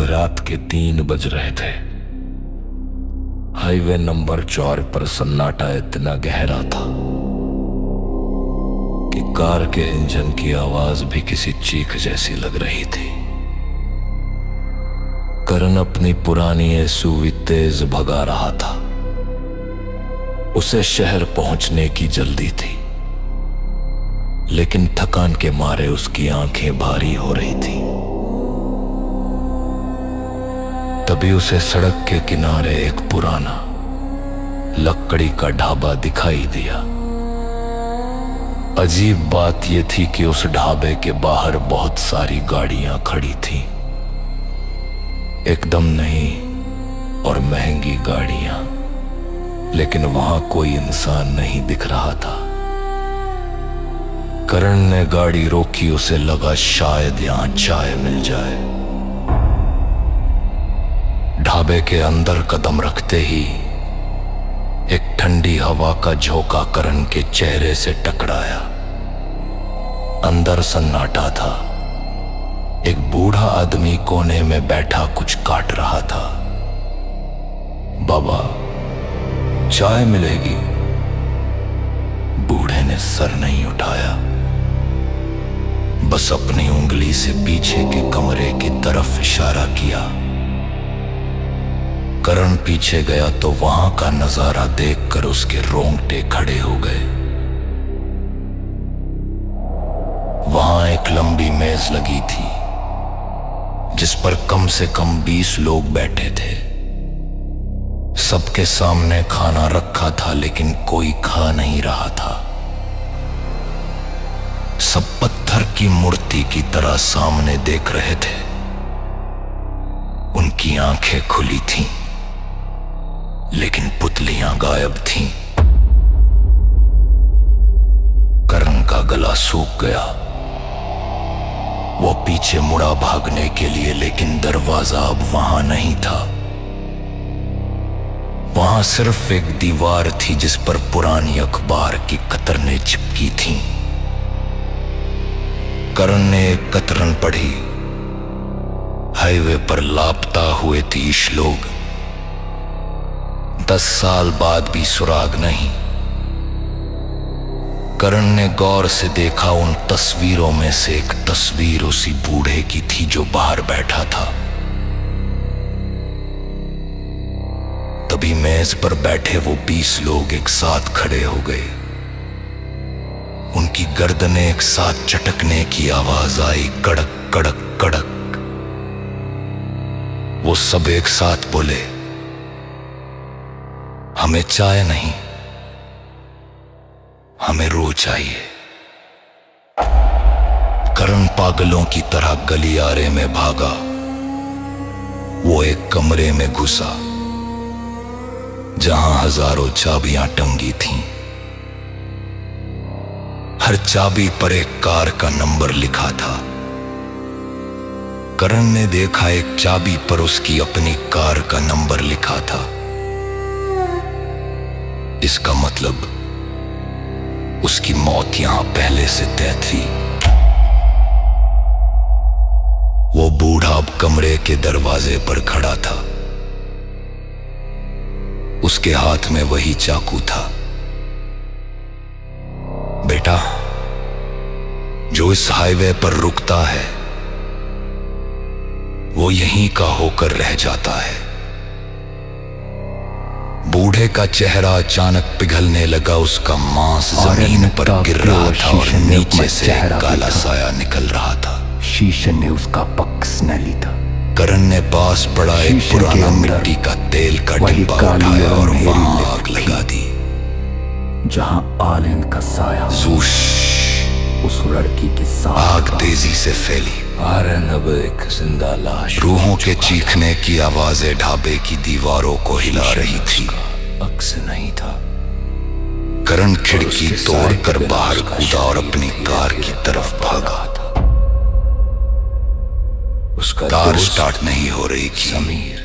रात के 3 बज रहे थे। हाईवे नंबर 4 पर सन्नाटा इतना गहरा था कि कार के इंजन की आवाज भी किसी चीख जैसी लग रही थी। करण अपनी पुरानी एसयूवी तेज भगा रहा था। उसे शहर पहुंचने की जल्दी थी, लेकिन थकान के मारे उसकी आंखें भारी हो रही थी। तभी उसे सड़क के किनारे एक पुराना लकड़ी का ढाबा दिखाई दिया। अजीब बात यह थी कि उस ढाबे के बाहर बहुत सारी गाड़ियां खड़ी थीं, एकदम नई और महंगी गाड़ियां, लेकिन वहां कोई इंसान नहीं दिख रहा था। करण ने गाड़ी रोकी। उसे लगा शायद यहां चाय मिल जाए। ढाबे के अंदर कदम रखते ही एक ठंडी हवा का झोंका करण के चेहरे से टकराया। अंदर सन्नाटा था। एक बूढ़ा आदमी कोने में बैठा कुछ काट रहा था। बाबा, चाय मिलेगी? बूढ़े ने सर नहीं उठाया, बस अपनी उंगली से पीछे के कमरे की तरफ इशारा किया। करण पीछे गया तो वहां का नजारा देखकर उसके रोंगटे खड़े हो गए। वहां एक लंबी मेज लगी थी जिस पर कम से कम 20 लोग बैठे थे। सबके सामने खाना रखा था, लेकिन कोई खा नहीं रहा था। सब पत्थर की मूर्ति की तरह सामने देख रहे थे। उनकी आंखें खुली थीं, लेकिन पुतलियां गायब थीं। करण का गला सूख गया। वो पीछे मुड़ा भागने के लिए, लेकिन दरवाजा अब वहां नहीं था। वहां सिर्फ एक दीवार थी जिस पर पुरानी अखबार की कतरनें चिपकी थीं। करण ने एक कतरन पढ़ी, हाईवे पर लापता हुए 30 लोग, 10 साल बाद भी सुराग नहीं। करण ने गौर से देखा। उन तस्वीरों में से एक तस्वीर उसी बूढ़े की थी जो बाहर बैठा था। तभी मेज पर बैठे वो 20 लोग एक साथ खड़े हो गए। उनकी गर्दनें एक साथ चटकने की आवाज आई, कड़क कड़क कड़क। वो सब एक साथ बोले, हमें चाय नहीं, हमें रो चाहिए। करण पागलों की तरह गलियारे में भागा। वो एक कमरे में घुसा जहां हजारों चाबियां टंगी थीं। हर चाबी पर एक कार का नंबर लिखा था। करण ने देखा एक चाबी पर उसकी अपनी कार का नंबर लिखा था। इसका मतलब उसकी मौत यहां पहले से तय थी। वो बूढ़ा अब कमरे के दरवाजे पर खड़ा था। उसके हाथ में वही चाकू था। बेटा, जो इस हाईवे पर रुकता है वो यहीं का होकर रह जाता है। बूढ़े का चेहरा अचानक पिघलने लगा। उसका मांस जमीन पर गिर रहा था और नीचे से एक काला साया निकल रहा था। शीशे ने उसका पक्ष न ली था। करण ने पास पड़ा एक पुराना मिट्टी का तेल का डिब्बा उठाया और वहां आग लगा दी। जहां आलिन का साया जूश, उस लड़की के साथ आग तेजी से फैली। अब एक जिंदा लाश, रूहों के चीखने की आवाजें ढाबे की दीवारों को हिला रही थी। अक्स नहीं था। करण खिड़की तोड़कर बाहर कूदा और अपनी कार की तरफ भागा। उसका कार स्टार्ट नहीं हो रही थी। समीर,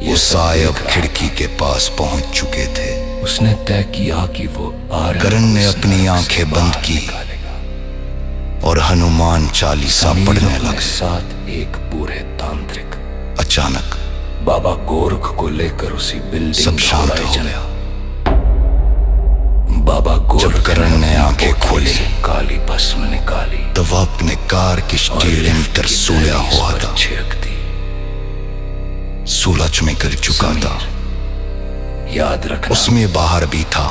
वो सायब खिड़की के पास पहुंच चुके थे। उसने तय किया कि वो करण ने अपनी आंखें बंद की और हनुमान चालीसा पढ़ने लगे। साथ एक बूढ़े तांत्रिक अचानक बाबा गोरख को लेकर उसी बिल्डिंग सब शांत दौड़ाए हो चले। गया। बाबा गोरख करण ने आंखें खोली, काली भस्म निकाली, तो वह अपने कार की स्टीयरिंग पर सोया हुआ था। छिड़क दी। सूरज में गिर चुका था। याद रखना, उसमें बाहर भी था।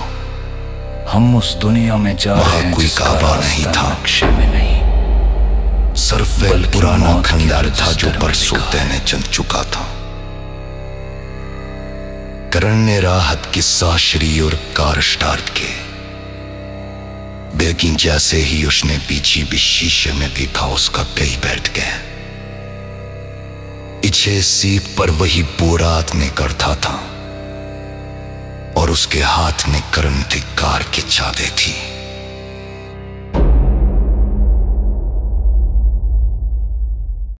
हम उस दुनिया में जा रहे हैं कोई जिसका काबा रास्ता नहीं था। नक्शे में नहीं, सिर्फ एक बल्कि पुराना मौत के खंडर था जो रजिस्टर में परसों लिखा है। ने चल चुका था। करण ने राहत किस्सा श्री और कार स्टार्ट के, लेकिन जैसे ही उसने पीछे भी शीशे में देखा, उसका दिल बैठ गया। पीछे सीट पर वही बूढ़ा आदमी करता था और उसके हाथ में करण की कार की चाबी थी।